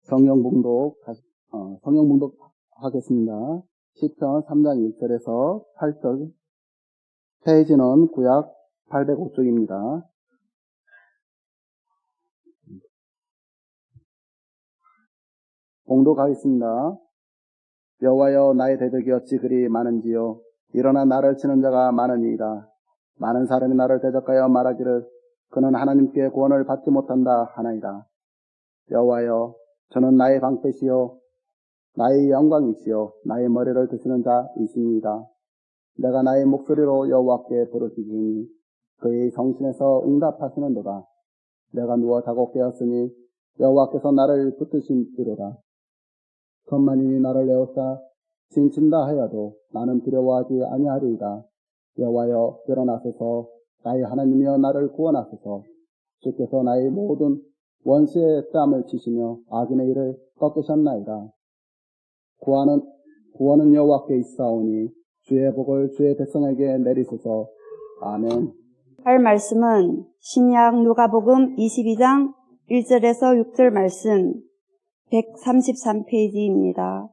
성경봉독 하겠습니다. 시편 3장 1절에서 8절, 페이지는 구약 805쪽입니다. 봉독하겠습니다. 여호와여, 나의 대적이 어찌 그리 많은지요. 일어나 나를 치는 자가 많으니이다. 많은 사람이 나를 대적하여 말하기를 그는 하나님께 구원을 받지 못한다 하나이다. 여호와여, 저는 나의 방패시요 나의 영광이시요 나의 머리를 드시는 자이십니다. 내가 나의 목소리로 여호와께 부르짖으니 그의 성신에서 응답하시는도다. 내가 누워 자고 깨었으니 여호와께서 나를 붙드신지로다. 천만인이 나를 에워싸 진친다 하여도 나는 두려워하지 아니하리이다. 여호와여, 일어나소서. 나의 하나님이여, 나를 구원하소서. 주께서 나의 모든 원수의 뺨을 치시며 악인의 일을 꺾으셨나이다. 구원은 여호와께 있사오니 주의 복을 주의 백성에게 내리소서. 아멘. 할 말씀은 신약 누가복음 22장 1절에서 6절 말씀 133페이지입니다.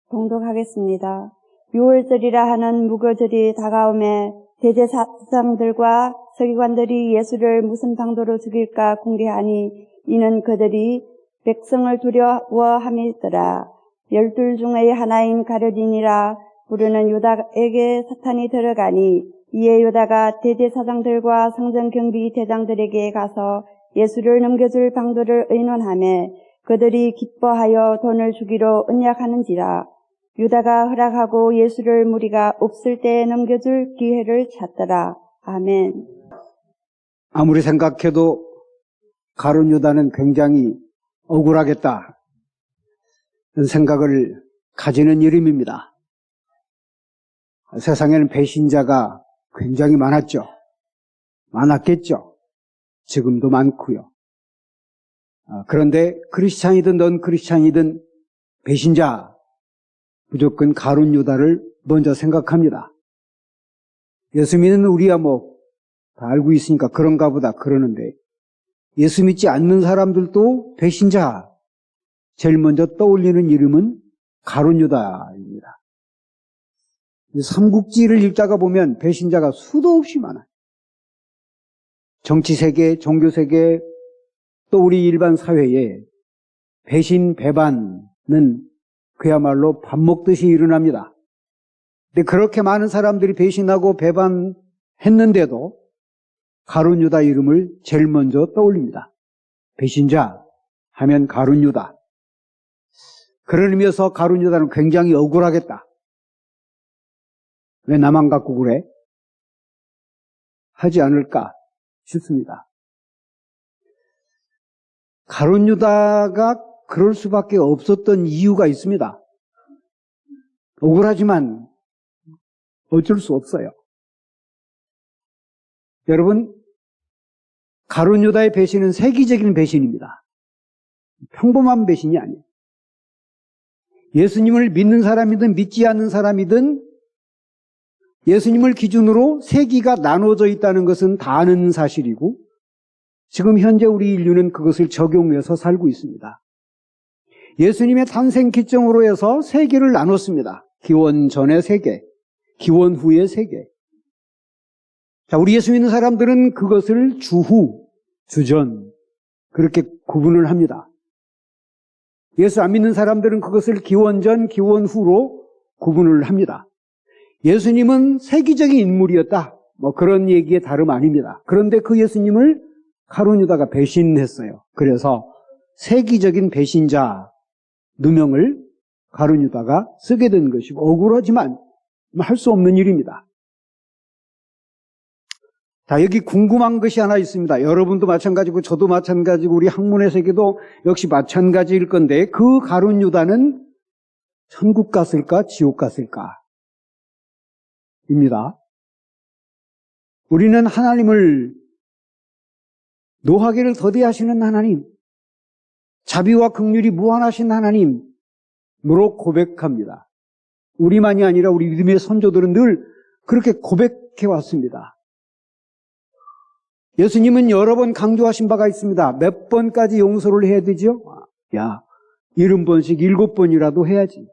봉독하겠습니다. 6월절이라 하는 무교절이 다가오매 대제사장들과 서기관들이 예수를 무슨 방도로 죽일까 궁리하니 이는 그들이 백성을 두려워함이더라. 12 중의 하나인 가룟이라 부르는 유다에게 사탄이 들어가니 이에 유다가 대제사장들과 성전경비 대장들에게 가서 예수를 넘겨줄 방도를 의논하매 그들이 기뻐하여 돈을 주기로 언약하는지라. 유다가 허락하고 예수를 무리가 없을 때 넘겨줄 기회를 찾더라. 아멘. 아무리 생각해도 가룟 유다는 굉장히 억울하겠다 이런 생각을 가지는 이름입니다. 세상에는 배신자가 굉장히 많았겠죠. 지금도 많고요. 그런데 크리스찬이든 넌 크리스찬이든 배신자, 무조건 가룟 유다를 먼저 생각합니다. 예수 믿는 우리야 다 알고 있으니까 그런가 보다 그러는데 예수 믿지 않는 사람들도 배신자, 제일 먼저 떠올리는 이름은 가룟 유다입니다. 삼국지를 읽다가 보면 배신자가 수도 없이 많아요. 정치세계, 종교세계, 또 우리 일반 사회에 배신, 배반은 그야말로 밥 먹듯이 일어납니다. 근데 그렇게 많은 사람들이 배신하고 배반했는데도 가룟 유다 이름을 제일 먼저 떠올립니다. 배신자 하면 가룟 유다. 그런 의미에서 가룟 유다는 굉장히 억울하겠다. 왜 나만 갖고 그래? 하지 않을까 싶습니다. 가룟 유다가 그럴 수밖에 없었던 이유가 있습니다. 억울하지만 어쩔 수 없어요. 여러분, 가룟 유다의 배신은 세기적인 배신입니다. 평범한 배신이 아니에요. 예수님을 믿는 사람이든 믿지 않는 사람이든 예수님을 기준으로 세기가 나눠져 있다는 것은 다 아는 사실이고 지금 현재 우리 인류는 그것을 적용해서 살고 있습니다. 예수님의 탄생 기점으로 해서 세계를 나눴습니다. 기원 전의 세계, 기원 후의 세계. 자, 우리 예수 믿는 사람들은 그것을 주후, 주전 그렇게 구분을 합니다. 예수 안 믿는 사람들은 그것을 기원 전, 기원 후로 구분을 합니다. 예수님은 세기적인 인물이었다. 그런 얘기에 다름 아닙니다. 그런데 그 예수님을 가룟 유다가 배신했어요. 그래서 세기적인 배신자 누명을 가룟 유다가 쓰게 된 것이고 억울하지만 할 수 없는 일입니다. 자, 여기 궁금한 것이 하나 있습니다. 여러분도 마찬가지고 저도 마찬가지고 우리 학문의 세계도 역시 마찬가지일 건데 그 가룟 유다는 천국 갔을까 지옥 갔을까? 입니다. 우리는 하나님을 노하기를 더디하시는 하나님, 자비와 긍휼이 무한하신 하나님으로 고백합니다. 우리만이 아니라 우리 믿음의 선조들은 늘 그렇게 고백해 왔습니다. 예수님은 여러 번 강조하신 바가 있습니다. 몇 번까지 용서를 해야 되죠? 야, 70번씩 7번이라도 해야지.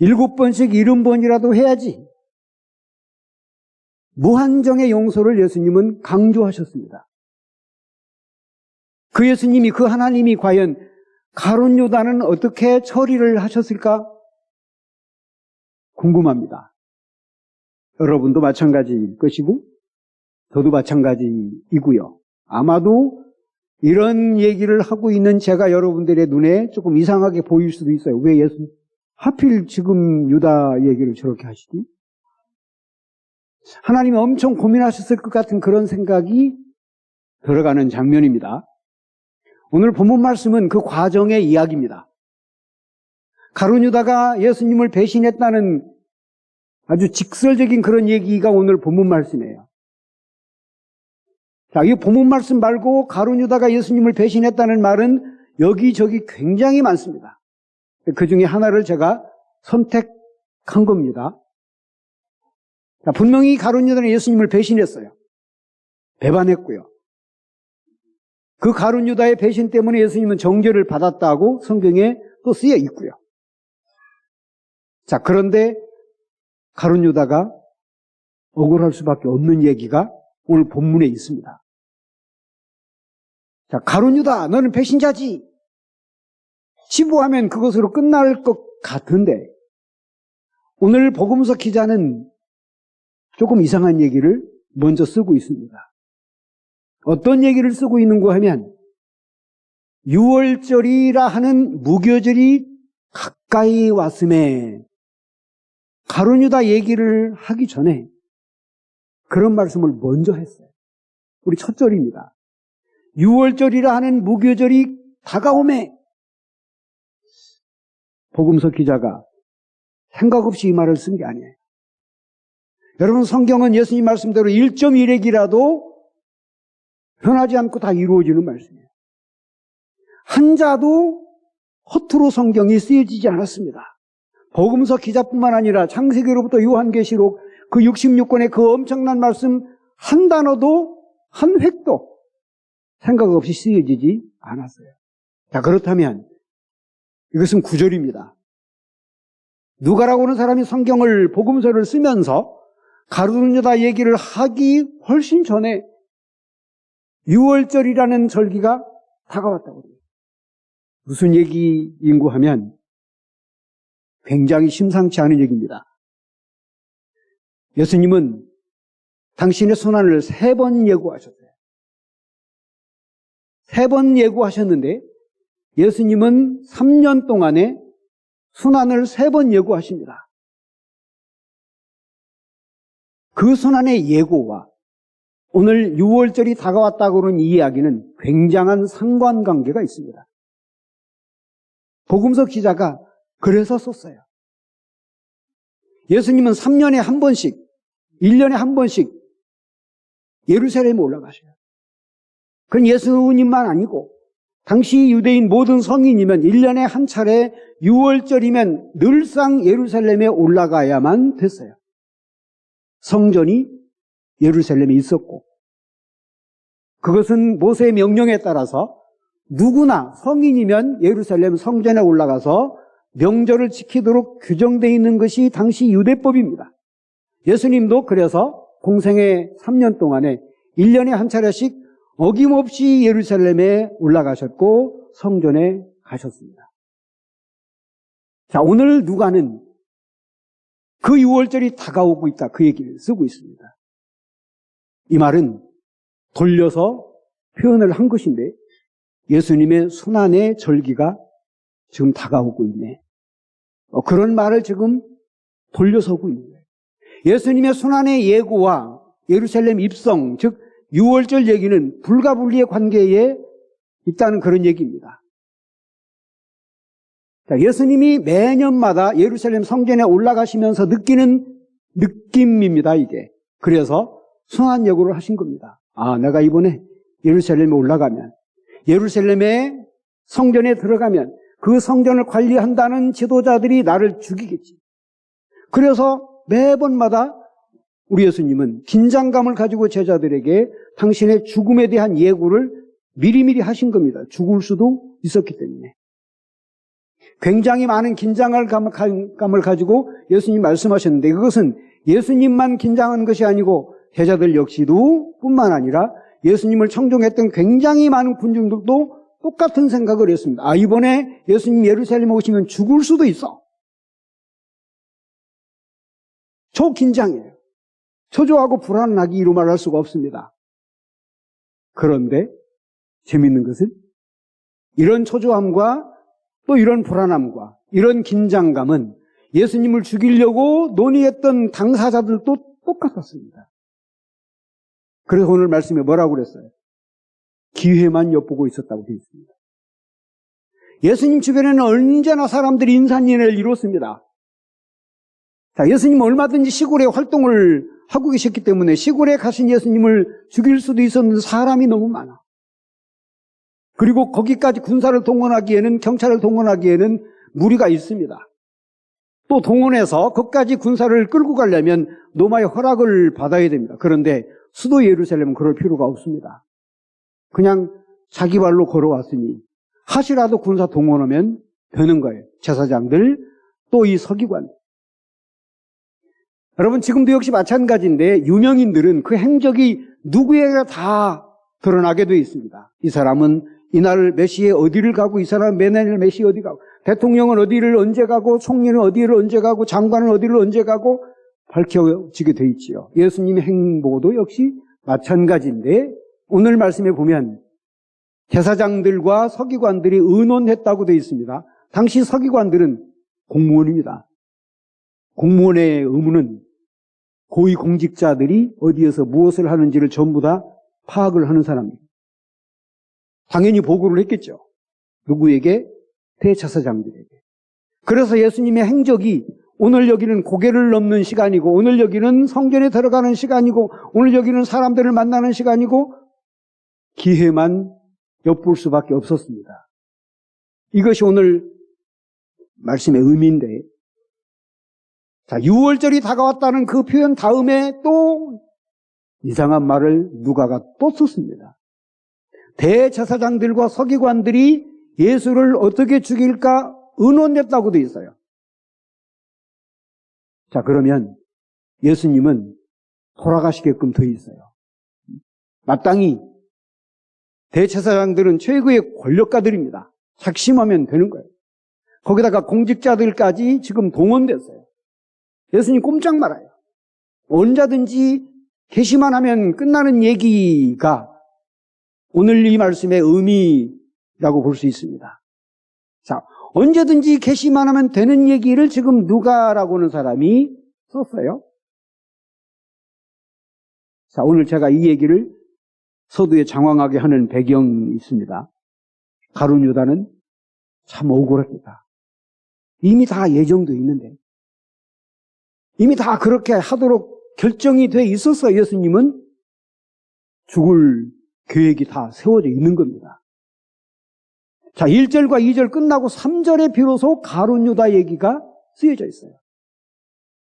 7번씩 70번이라도 해야지. 무한정의 용서를 예수님은 강조하셨습니다. 그 예수님이, 그 하나님이 과연 가룟 유다는 어떻게 처리를 하셨을까? 궁금합니다. 여러분도 마찬가지일 것이고 저도 마찬가지이고요. 아마도 이런 얘기를 하고 있는 제가 여러분들의 눈에 조금 이상하게 보일 수도 있어요. 왜 하필 지금 유다 얘기를 저렇게 하시지? 하나님이 엄청 고민하셨을 것 같은 그런 생각이 들어가는 장면입니다. 오늘 본문 말씀은 그 과정의 이야기입니다. 가룟 유다가 예수님을 배신했다는 아주 직설적인 그런 얘기가 오늘 본문 말씀이에요. 자, 이 본문 말씀 말고 가룟 유다가 예수님을 배신했다는 말은 여기저기 굉장히 많습니다. 그 중에 하나를 제가 선택한 겁니다. 자, 분명히 가룟 유다는 예수님을 배신했어요. 배반했고요. 그 가룟 유다의 배신 때문에 예수님은 정죄를 받았다고 성경에 또 쓰여 있고요. 자, 그런데 가룟 유다가 억울할 수밖에 없는 얘기가 오늘 본문에 있습니다. 자, 가룟 유다, 너는 배신자지. 치부하면 그것으로 끝날 것 같은데 오늘 복음서 기자는 조금 이상한 얘기를 먼저 쓰고 있습니다. 어떤 얘기를 쓰고 있는가 하면 유월절이라 하는 무교절이 가까이 왔음에 가룟 유다 얘기를 하기 전에 그런 말씀을 먼저 했어요. 우리 첫 절입니다. 유월절이라 하는 무교절이 다가오매. 복음서 기자가 생각 없이 이 말을 쓴 게 아니에요. 여러분, 성경은 예수님 말씀대로 1.1핵이라도 변하지 않고 다 이루어지는 말씀이에요. 한자도 허투루 성경이 쓰여지지 않았습니다. 복음서 기자뿐만 아니라 창세기로부터 요한계시록 그 66권의 그 엄청난 말씀 한 단어도 한 획도 생각 없이 쓰여지지 않았어요. 자, 그렇다면 이것은 구절입니다. 누가라고 하는 사람이 성경을 복음서를 쓰면서 가룟 유다 얘기를 하기 훨씬 전에 유월절이라는 절기가 다가왔다고 해요. 무슨 얘기인고 하면 굉장히 심상치 않은 얘기입니다. 예수님은 당신의 순환을 3번 예고하셨어요. 3번 예고하셨는데 예수님은 3년 동안에 순환을 3번 예고하십니다. 그 순환의 예고와 오늘 6월절이 다가왔다고 하는 이 이야기는 굉장한 상관관계가 있습니다. 복음서 기자가 그래서 썼어요. 예수님은 3년에 한 번씩, 1년에 한 번씩 예루살렘에 올라가셔요. 그건 예수님만 아니고 당시 유대인 모든 성인이면 1년에 한 차례 6월절이면 늘상 예루살렘에 올라가야만 됐어요. 성전이 예루살렘에 있었고 그것은 모세의 명령에 따라서 누구나 성인이면 예루살렘 성전에 올라가서 명절을 지키도록 규정되어 있는 것이 당시 유대법입니다. 예수님도 그래서 공생의 3년 동안에 1년에 한 차례씩 어김없이 예루살렘에 올라가셨고 성전에 가셨습니다. 자, 오늘 누가는 그 6월절이 다가오고 있다, 그 얘기를 쓰고 있습니다. 이 말은 돌려서 표현을 한 것인데 예수님의 순환의 절기가 지금 다가오고 있네. 그런 말을 지금 돌려서 하고 있는 거예요. 예수님의 순환의 예고와 예루살렘 입성, 즉 6월절 얘기는 불가분리의 관계에 있다는 그런 얘기입니다. 자, 예수님이 매년마다 예루살렘 성전에 올라가시면서 느끼는 느낌입니다, 이게. 그래서 순환 예고를 하신 겁니다. 아, 내가 이번에 예루살렘에 올라가면, 예루살렘의 성전에 들어가면 그 성전을 관리한다는 지도자들이 나를 죽이겠지. 그래서 매번마다 우리 예수님은 긴장감을 가지고 제자들에게 당신의 죽음에 대한 예고를 미리미리 하신 겁니다. 죽을 수도 있었기 때문에. 굉장히 많은 긴장감을 가지고 예수님 말씀하셨는데 그것은 예수님만 긴장한 것이 아니고 제자들 역시도 뿐만 아니라 예수님을 청종했던 굉장히 많은 군중들도 똑같은 생각을 했습니다. 아, 이번에 예수님 예루살렘에 오시면 죽을 수도 있어. 초긴장이에요. 초조하고 불안하기로 말할 수가 없습니다. 그런데 재미있는 것은 이런 초조함과 또 이런 불안함과 이런 긴장감은 예수님을 죽이려고 논의했던 당사자들도 똑같았습니다. 그래서 오늘 말씀에 뭐라고 그랬어요? 기회만 엿보고 있었다고 되어 있습니다. 예수님 주변에는 언제나 사람들이 인산인해를 이뤘습니다. 자, 예수님은 얼마든지 시골에 활동을 하고 계셨기 때문에 시골에 가신 예수님을 죽일 수도 있었는데 사람이 너무 많아. 그리고 거기까지 군사를 동원하기에는, 경찰을 동원하기에는 무리가 있습니다. 또 동원해서 거기까지 군사를 끌고 가려면 로마의 허락을 받아야 됩니다. 그런데 수도 예루살렘은 그럴 필요가 없습니다. 그냥 자기 발로 걸어왔으니 하시라도 군사 동원하면 되는 거예요. 제사장들, 또 이 서기관. 여러분, 지금도 역시 마찬가지인데 유명인들은 그 행적이 누구에게 다 드러나게 되어 있습니다. 이 사람은 이날 몇 시에 어디를 가고, 이 사람은 매날 몇 시에 어디 가고, 대통령은 어디를 언제 가고, 총리는 어디를 언제 가고, 장관은 어디를 언제 가고 밝혀지게 되어 있지요. 예수님의 행보도 역시 마찬가지인데 오늘 말씀에 보면 제사장들과 서기관들이 의논했다고 되어 있습니다. 당시 서기관들은 공무원입니다. 공무원의 의무는 고위공직자들이 어디에서 무엇을 하는지를 전부 다 파악을 하는 사람입니다. 당연히 보고를 했겠죠. 누구에게? 대제사장들에게. 그래서 예수님의 행적이 오늘 여기는 고개를 넘는 시간이고, 오늘 여기는 성전에 들어가는 시간이고, 오늘 여기는 사람들을 만나는 시간이고, 기회만 엿볼 수밖에 없었습니다. 이것이 오늘 말씀의 의미인데, 자, 6월절이 다가왔다는 그 표현 다음에 또 이상한 말을 누가가 또 썼습니다. 대제사장들과 서기관들이 예수를 어떻게 죽일까 의논했다고 되어 있어요. 자, 그러면 예수님은 돌아가시게끔 되어 있어요. 마땅히 대제사장들은 최고의 권력가들입니다. 작심하면 되는 거예요. 거기다가 공직자들까지 지금 동원됐어요. 예수님 꼼짝 말아요. 언제든지 계시만 하면 끝나는 얘기가 오늘 이 말씀의 의미라고 볼 수 있습니다. 자, 언제든지 계시만 하면 되는 얘기를 지금 누가라고 하는 사람이 썼어요. 자, 오늘 제가 이 얘기를 서두에 장황하게 하는 배경이 있습니다. 가룟 유다는 참 억울합니다. 이미 다 예정돼 있는데, 이미 다 그렇게 하도록 결정이 돼 있었어요. 예수님은 죽을 계획이 다 세워져 있는 겁니다. 자, 1절과 2절 끝나고 3절에 비로소 가룟 유다 얘기가 쓰여져 있어요.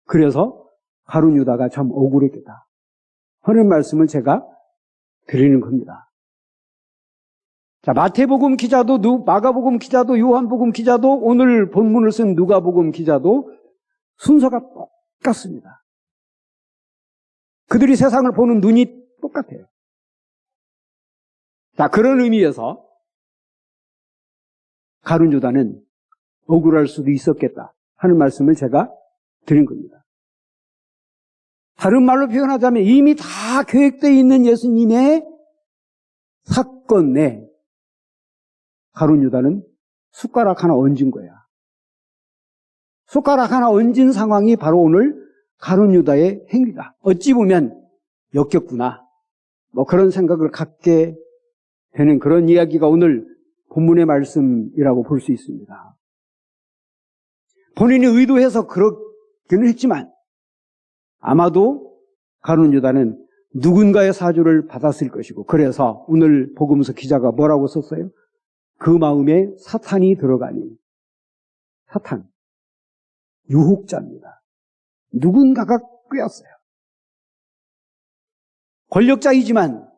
그래서 가룟 유다가 참 억울했겠다 하는 말씀을 제가 드리는 겁니다. 자, 마태복음 기자도, 마가복음 기자도, 요한복음 기자도, 오늘 본문을 쓴 누가복음 기자도 순서가 똑같습니다. 그들이 세상을 보는 눈이 똑같아요. 자, 그런 의미에서 가룟 유다는 억울할 수도 있었겠다 하는 말씀을 제가 드린 겁니다. 다른 말로 표현하자면 이미 다 계획되어 있는 예수님의 사건 내 가룟 유다는 숟가락 하나 얹은 거야. 숟가락 하나 얹은 상황이 바로 오늘 가룟 유다의 행위다. 어찌 보면 역겹구나. 뭐 그런 생각을 갖게 되는 그런 이야기가 오늘 본문의 말씀이라고 볼 수 있습니다. 본인이 의도해서 그렇기는 했지만 아마도 가룟 유다는 누군가의 사주를 받았을 것이고, 그래서 오늘 복음서 기자가 뭐라고 썼어요? 그 마음에 사탄이 들어가니. 사탄, 유혹자입니다. 누군가가 꿰었어요. 권력자이지만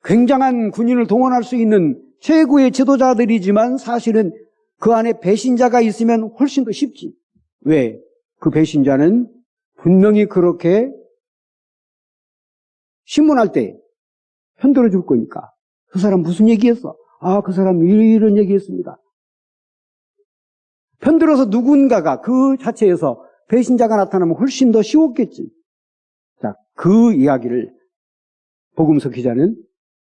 굉장한 군인을 동원할 수 있는 최고의 지도자들이지만 사실은 그 안에 배신자가 있으면 훨씬 더 쉽지. 왜? 그 배신자는 분명히 그렇게 신문할 때 편들어 줄 거니까. 그 사람 무슨 얘기했어? 아, 그 사람 이런 얘기했습니다. 편들어서 누군가가 그 자체에서 배신자가 나타나면 훨씬 더 쉬웠겠지. 자, 그 이야기를 복음서 기자는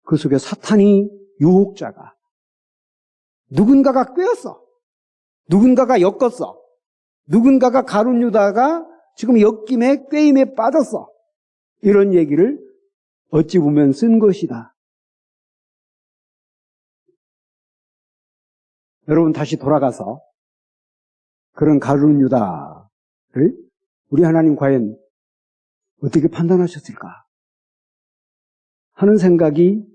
그 속에 사탄이 유혹자가 누군가가 꿰었어. 누군가가 엮었어. 누군가가 가룟 유다가 지금 엮임에 꿰임에 빠졌어. 이런 얘기를 어찌 보면 쓴 것이다. 여러분 다시 돌아가서 그런 가룟 유다를 우리 하나님 과연 어떻게 판단하셨을까 하는 생각이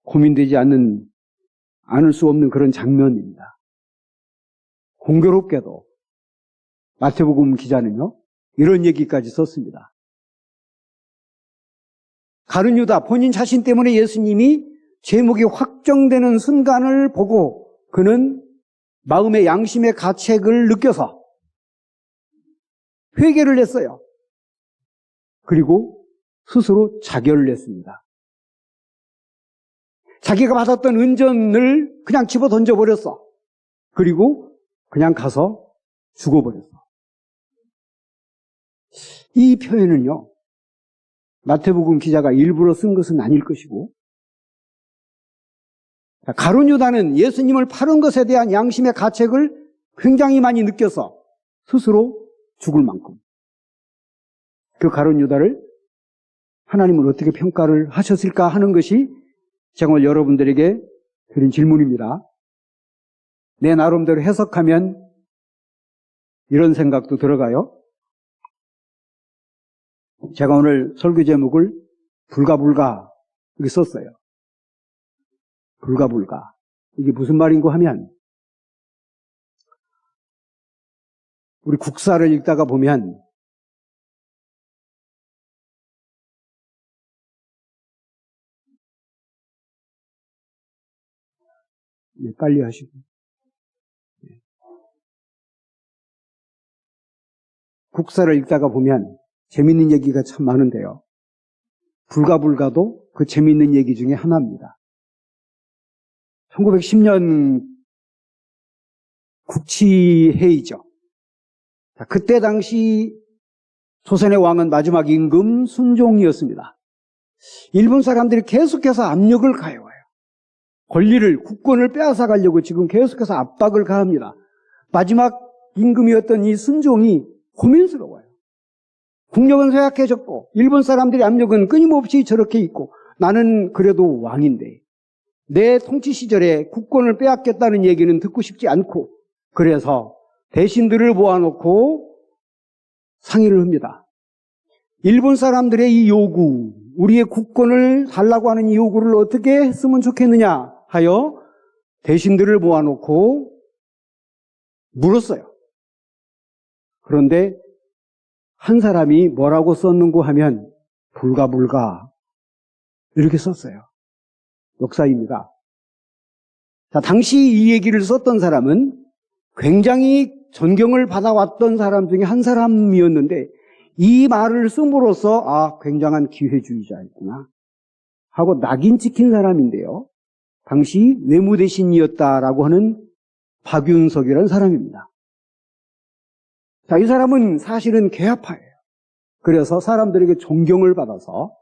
고민되지 않을 수 없는 그런 장면입니다. 공교롭게도 마태복음 기자는요, 이런 얘기까지 썼습니다. 가룟 유다 본인 자신 때문에 예수님이 제목이 확정되는 순간을 보고 그는 마음의 양심의 가책을 느껴서 회개를 했어요. 그리고 스스로 자결을 했습니다. 자기가 받았던 은전을 그냥 집어 던져버렸어. 그리고 그냥 가서 죽어버렸어. 이 표현은요, 마태복음 기자가 일부러 쓴 것은 아닐 것이고, 가룟 유다는 예수님을 팔은 것에 대한 양심의 가책을 굉장히 많이 느껴서 스스로 죽을 만큼 그 가룟 유다를 하나님은 어떻게 평가를 하셨을까 하는 것이 제가 오늘 여러분들에게 드린 질문입니다. 내 나름대로 해석하면 이런 생각도 들어가요. 제가 오늘 설교 제목을 불가불가 이렇게 썼어요. 불가불가. 이게 무슨 말인고 하면 우리 국사를 읽다가 보면 빨리 하시고 국사를 읽다가 보면 재밌는 얘기가 참 많은데요. 불가불가도 그 재밌는 얘기 중에 하나입니다. 1910년 국치회의죠. 그때 당시 조선의 왕은 마지막 임금 순종이었습니다. 일본 사람들이 계속해서 압력을 가해와요. 권리를, 국권을 빼앗아 가려고 지금 계속해서 압박을 가합니다. 마지막 임금이었던 이 순종이 고민스러워요. 국력은 쇠약해졌고 일본 사람들의 압력은 끊임없이 저렇게 있고 나는 그래도 왕인데 내 통치 시절에 국권을 빼앗겠다는 얘기는 듣고 싶지 않고 그래서 대신들을 모아놓고 상의를 합니다. 일본 사람들의 이 요구, 우리의 국권을 달라고 하는 이 요구를 어떻게 했으면 좋겠느냐 하여 대신들을 모아놓고 물었어요. 그런데 한 사람이 뭐라고 썼는고 하면 불가불가 이렇게 썼어요. 역사입니다. 자, 당시 이 얘기를 썼던 사람은 굉장히 존경을 받아왔던 사람 중에 한 사람이었는데 이 말을 씀으로써 아, 굉장한 기회주의자였구나 하고 낙인 찍힌 사람인데요. 당시 외무대신이었다라고 하는 박윤석이라는 사람입니다. 자, 이 사람은 사실은 개화파예요. 그래서 사람들에게 존경을 받아서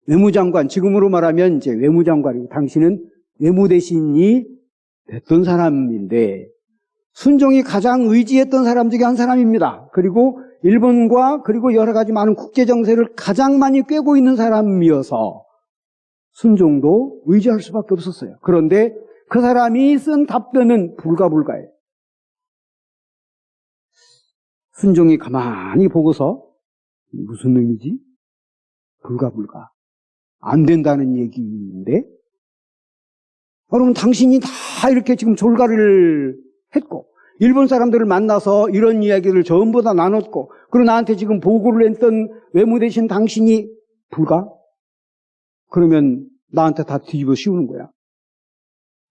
외무장관, 지금으로 말하면 이제 외무장관이고 당시는 외무대신이 됐던 사람인데 순종이 가장 의지했던 사람 중에 한 사람입니다. 그리고 일본과 그리고 여러 가지 많은 국제정세를 가장 많이 꿰고 있는 사람이어서 순종도 의지할 수밖에 없었어요. 그런데 그 사람이 쓴 답변은 불가불가예요. 순종이 가만히 보고서 무슨 의미지? 불가불가. 안 된다는 얘기인데 여러분 당신이 다 이렇게 지금 졸가를 했고 일본 사람들을 만나서 이런 이야기를 전부 다 나눴고 그리고 나한테 지금 보고를 했던 외무대신 당신이 불가? 그러면 나한테 다 뒤집어 씌우는 거야.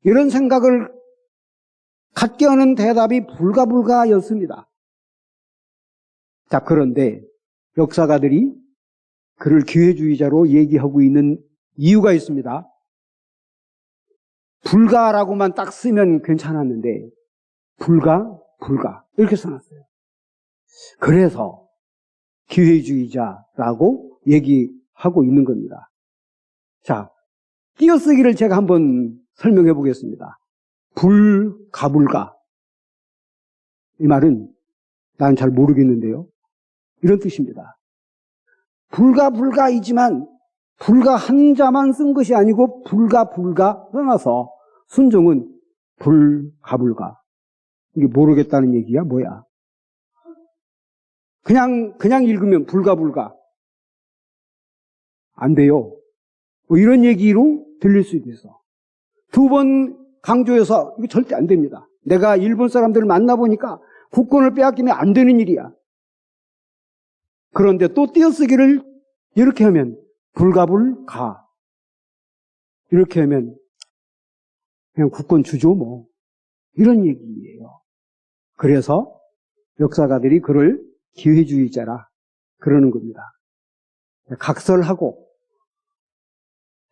이런 생각을 갖게 하는 대답이 불가불가였습니다. 자, 그런데 역사가들이 그를 기회주의자로 얘기하고 있는 이유가 있습니다. 불가라고만 딱 쓰면 괜찮았는데 불가 이렇게 써놨어요. 그래서 기회주의자라고 얘기하고 있는 겁니다. 자, 띄어쓰기를 제가 한번 설명해 보겠습니다. 불가불가. 이 말은 난 잘 모르겠는데요. 이런 뜻입니다. 불가불가이지만 불가 한자만 쓴 것이 아니고 불가 써놔서 순종은 불가불가. 이게 모르겠다는 얘기야 뭐야? 그냥 읽으면 불가불가. 안 돼요. 뭐 이런 얘기로 들릴 수도 있어. 두 번 강조해서 이거 절대 안 됩니다. 내가 일본 사람들을 만나보니까 국권을 빼앗기면 안 되는 일이야. 그런데 또 띄어쓰기를 이렇게 하면 불가불가. 이렇게 하면 그냥 국권 주죠 뭐. 이런 얘기예요. 그래서 역사가들이 그를 기회주의자라 그러는 겁니다. 각설하고.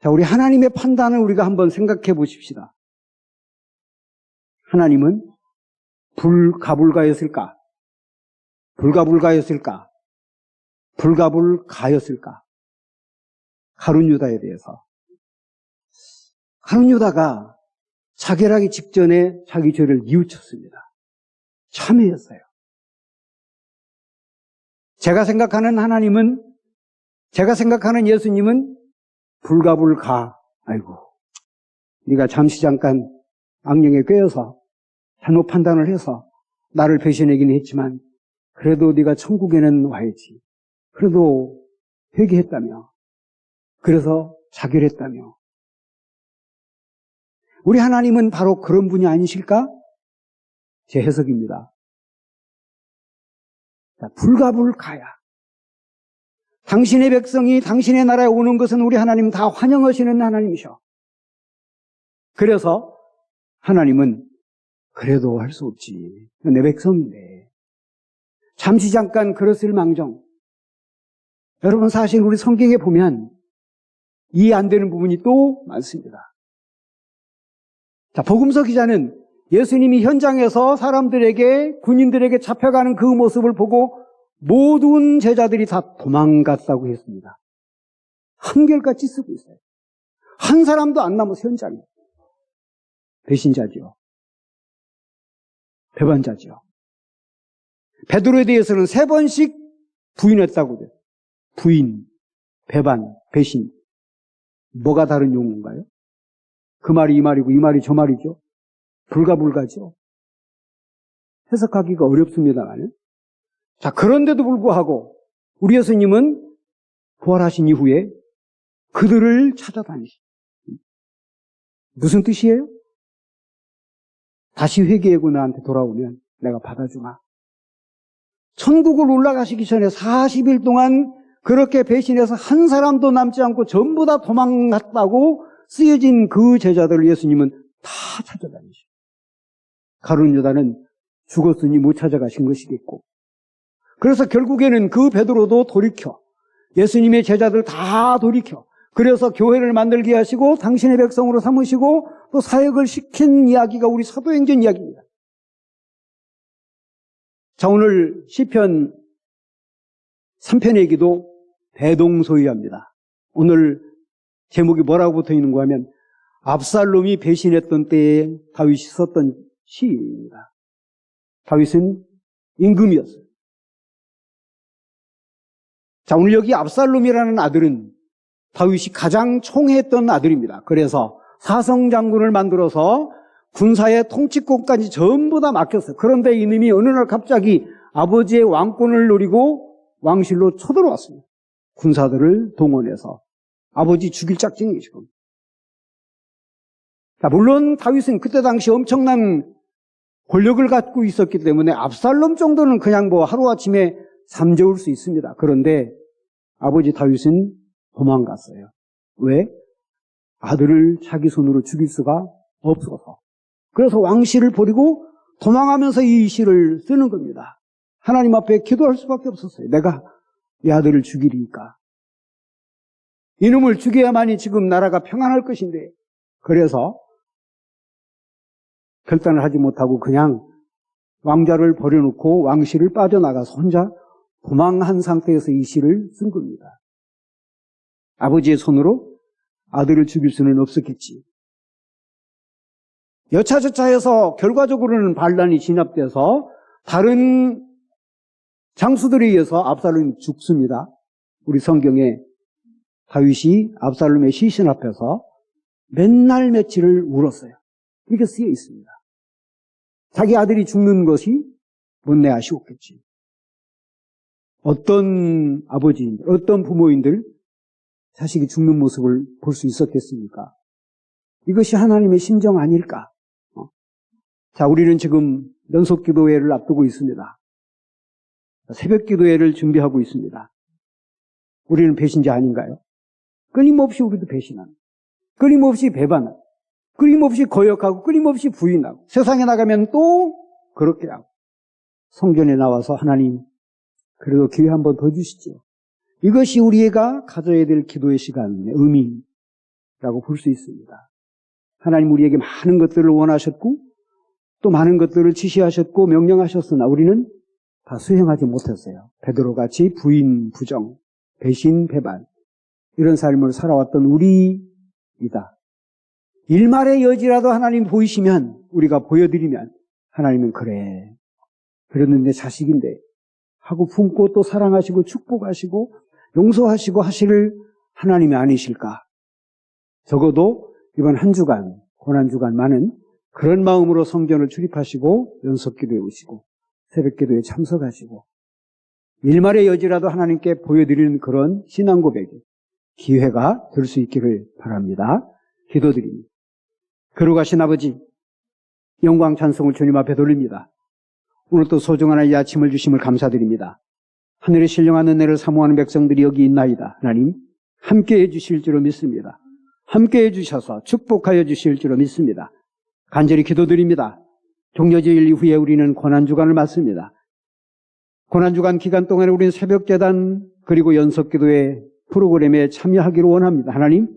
자, 우리 하나님의 판단을 우리가 한번 생각해 보십시다. 하나님은 불가불가였을까? 불가불가였을까? 불가불가였을까? 가룟 유다에 대해서. 가룟 유다가 자결하기 직전에 자기 죄를 뉘우쳤습니다. 참회했어요. 제가 생각하는 예수님은 불가불가. 아이고, 네가 잠시 잠깐 악령에 꿰어서 잘못 판단을 해서 나를 배신하긴 했지만 그래도 네가 천국에는 와야지. 그래도 회개했다며. 그래서 자결했다며. 우리 하나님은 바로 그런 분이 아니실까? 제 해석입니다. 불가불가야. 당신의 백성이 당신의 나라에 오는 것은 우리 하나님 다 환영하시는 하나님이셔. 그래서 하나님은 그래도 할 수 없지. 내 백성인데. 잠시 잠깐 그랬을 망정. 여러분 사실 우리 성경에 보면 이해 안 되는 부분이 또 많습니다. 자, 복음서 기자는 예수님이 현장에서 사람들에게, 군인들에게 잡혀가는 그 모습을 보고 모든 제자들이 다 도망갔다고 했습니다. 한결같이 쓰고 있어요. 한 사람도 안 남아서 현장에. 배신자지요. 배반자지요. 베드로에 대해서는 3번씩 부인했다고 그래요. 부인, 배반, 배신. 뭐가 다른 용어인가요? 그 말이 이 말이고 이 말이 저 말이죠. 불가불가죠. 해석하기가 어렵습니다만. 자, 그런데도 불구하고 우리 예수님은 부활하신 이후에 그들을 찾아다니시. 무슨 뜻이에요? 다시 회개하고 나한테 돌아오면 내가 받아주마. 천국을 올라가시기 전에 40일 동안 그렇게 배신해서 한 사람도 남지 않고 전부 다 도망갔다고 쓰여진 그 제자들을 예수님은 다 찾아다니시고, 가룟 유다는 죽었으니 못 찾아가신 것이겠고, 그래서 결국에는 그 베드로도 돌이켜 예수님의 제자들 다 돌이켜 그래서 교회를 만들게 하시고 당신의 백성으로 삼으시고 또 사역을 시킨 이야기가 우리 사도행전 이야기입니다. 자, 오늘 시편 3편의 기도 대동소이합니다. 오늘 제목이 뭐라고 붙어 있는 거 하면 압살롬이 배신했던 때에 다윗이 썼던 시입니다. 다윗은 임금이었어요. 자, 오늘 여기 압살롬이라는 아들은 다윗이 가장 총애했던 아들입니다. 그래서 사성장군을 만들어서 군사의 통치권까지 전부 다 맡겼어요. 그런데 이놈이 어느 날 갑자기 아버지의 왕권을 노리고 왕실로 쳐들어왔습니다. 군사들을 동원해서 아버지 죽일 작정이시고. 자, 물론 다윗은 그때 당시 엄청난 권력을 갖고 있었기 때문에 압살롬 정도는 그냥 뭐 하루아침에 잠재울 수 있습니다. 그런데 아버지 다윗은 도망갔어요. 왜? 아들을 자기 손으로 죽일 수가 없어서. 그래서 왕실을 버리고 도망하면서 이 시를 쓰는 겁니다. 하나님 앞에 기도할 수밖에 없었어요. 내가 이 아들을 죽이리니까. 이놈을 죽여야만이 지금 나라가 평안할 것인데. 그래서 결단을 하지 못하고 그냥 왕자를 버려놓고 왕실을 빠져나가서 혼자 도망한 상태에서 이 시를 쓴 겁니다. 아버지의 손으로 아들을 죽일 수는 없었겠지. 여차저차해서 결과적으로는 반란이 진압돼서 다른 장수들에 의해서 압살롬이 죽습니다. 우리 성경에 다윗이 압살롬의 시신 앞에서 맨날 며칠을 울었어요. 이렇게 쓰여 있습니다. 자기 아들이 죽는 것이 못내 아쉬웠겠지. 어떤 아버지인들, 어떤 부모인들 자식이 죽는 모습을 볼 수 있었겠습니까? 이것이 하나님의 심정 아닐까? 자, 우리는 지금 연속기도회를 앞두고 있습니다. 새벽기도회를 준비하고 있습니다. 우리는 배신자 아닌가요? 끊임없이 우리도 배신하는, 끊임없이 배반하고, 끊임없이 거역하고, 끊임없이 부인하고, 세상에 나가면 또 그렇게 하고, 성전에 나와서 하나님 그래도 기회 한번 더 주시죠. 이것이 우리가 가져야 될 기도의 시간의 의미라고 볼 수 있습니다. 하나님 우리에게 많은 것들을 원하셨고 또 많은 것들을 지시하셨고 명령하셨으나 우리는 다 수행하지 못했어요. 베드로같이 부인, 부정, 배신, 배반 이런 삶을 살아왔던 우리이다. 일말의 여지라도 하나님 보이시면 우리가 보여드리면 하나님은 그래 그랬는데 자식인데 하고 품고 또 사랑하시고 축복하시고 용서하시고 하실 하나님이 아니실까? 적어도 이번 한 주간, 고난주간만은 그런 마음으로 성전을 출입하시고 연속기도에 오시고 새벽기도에 참석하시고 일말의 여지라도 하나님께 보여드리는 그런 신앙 고백이 기회가 될 수 있기를 바랍니다. 기도드립니다. 거룩하신 아버지, 영광 찬송을 주님 앞에 돌립니다. 오늘 또 소중한 이 아침을 주심을 감사드립니다. 하늘의 신령한 은혜를 사모하는 백성들이 여기 있나이다. 하나님 함께해 주실 줄로 믿습니다. 함께해 주셔서 축복하여 주실 줄로 믿습니다. 간절히 기도드립니다. 종려주일 이후에 우리는 고난주간을 맞습니다. 고난주간 기간 동안에 우리는 새벽재단 그리고 연속기도회 프로그램에 참여하기를 원합니다. 하나님,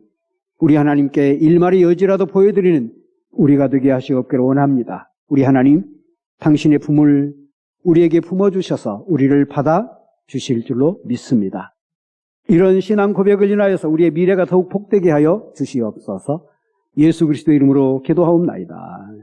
우리 하나님께 일말의 여지라도 보여드리는 우리가 되게 하시옵기를 원합니다. 우리 하나님, 당신의 품을 우리에게 품어주셔서 우리를 받아 주실 줄로 믿습니다. 이런 신앙 고백을 인하여서 우리의 미래가 더욱 복되게 하여 주시옵소서. 예수 그리스도의 이름으로 기도하옵나이다.